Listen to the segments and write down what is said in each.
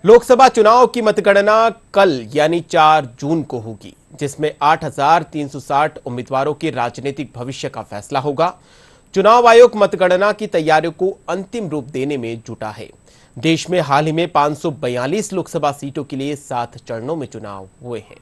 लोकसभा चुनाव की मतगणना कल यानी 4 जून को होगी, जिसमें 8,360 उम्मीदवारों के राजनीतिक भविष्य का फैसला होगा। चुनाव आयोग मतगणना की तैयारियों को अंतिम रूप देने में जुटा है। देश में हाल ही में 542 लोकसभा सीटों के लिए 7 चरणों में चुनाव हुए हैं।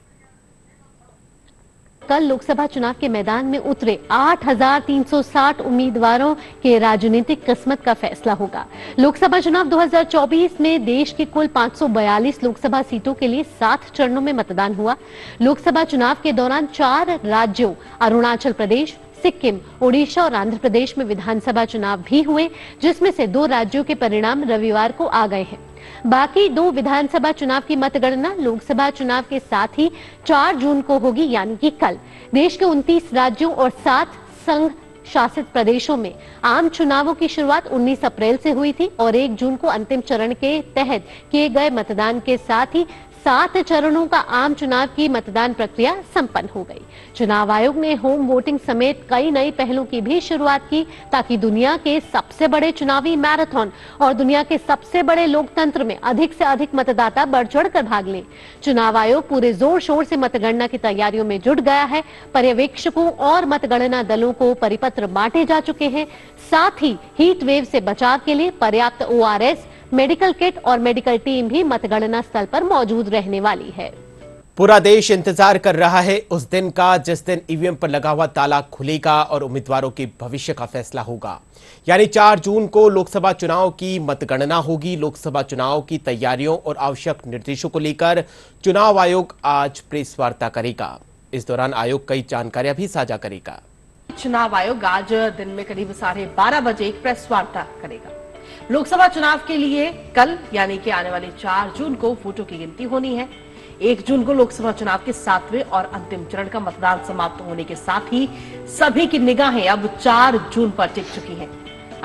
कल लोकसभा चुनाव के मैदान में उतरे 8,360 उम्मीदवारों के राजनीतिक किस्मत का फैसला होगा। लोकसभा चुनाव 2024 में देश की कुल 542 लोकसभा सीटों के लिए 7 चरणों में मतदान हुआ। लोकसभा चुनाव के दौरान 4 राज्यों अरुणाचल प्रदेश, सिक्किम, ओडिशा और आंध्र प्रदेश में विधानसभा चुनाव भी हुए, जिसमें से 2 राज्यों के परिणाम रविवार को आ गए हैं। बाकी 2 विधानसभा चुनाव की मतगणना लोकसभा चुनाव के साथ ही 4 जून को होगी, यानी कि कल। देश के 29 राज्यों और 7 संघ शासित प्रदेशों में आम चुनावों की शुरुआत 19 अप्रैल से हुई थी और 1 जून को अंतिम चरण के तहत किए गए मतदान के साथ ही 7 चरणों का आम चुनाव की मतदान प्रक्रिया संपन्न हो गई। चुनाव आयोग ने होम वोटिंग समेत कई नई पहलों की भी शुरुआत की, ताकि दुनिया के सबसे बड़े चुनावी मैराथन और दुनिया के सबसे बड़े लोकतंत्र में अधिक से अधिक मतदाता बढ़ चढ़ कर भाग लें। चुनाव आयोग पूरे जोर शोर से मतगणना की तैयारियों में जुट गया है। पर्यवेक्षकों और मतगणना दलों को परिपत्र बांटे जा चुके हैं। साथ ही हीट वेव से बचाव के लिए पर्याप्त ORS, मेडिकल किट और मेडिकल टीम भी मतगणना स्थल पर मौजूद रहने वाली है। पूरा देश इंतजार कर रहा है उस दिन का जिस दिन ईवीएम पर लगा हुआ ताला खुलेगा और उम्मीदवारों के भविष्य का फैसला होगा। यानी 4 जून को लोकसभा चुनाव की मतगणना होगी। लोकसभा चुनाव की तैयारियों और आवश्यक निर्देशों को लेकर चुनाव आयोग आज प्रेस वार्ता करेगा। इस दौरान आयोग कई जानकारियां भी साझा करेगा। चुनाव आयोग आज दिन में करीब 12:30 बजे एक प्रेस वार्ता करेगा। लोकसभा चुनाव के लिए कल यानी कि आने वाले 4 जून को वोटों की गिनती होनी है। 1 जून को लोकसभा चुनाव के 7वें और अंतिम चरण का मतदान समाप्त होने के साथ ही सभी की निगाहें अब 4 जून पर टिक चुकी हैं।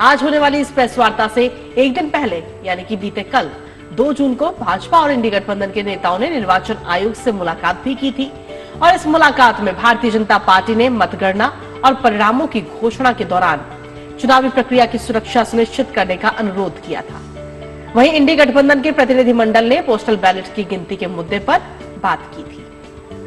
आज होने वाली इस प्रेस वार्ता से एक दिन पहले यानी कि बीते कल 2 जून को भाजपा और इंडी गठबंधन के नेताओं ने निर्वाचन आयोग से मुलाकात भी की थी और इस मुलाकात में भारतीय जनता पार्टी ने मतगणना और परिणामों की घोषणा के दौरान चुनावी प्रक्रिया की सुरक्षा सुनिश्चित करने का अनुरोध किया था। वहीं इंडी गठबंधन के प्रतिनिधिमंडल ने पोस्टल बैलेट की गिनती के मुद्दे पर बात की थी।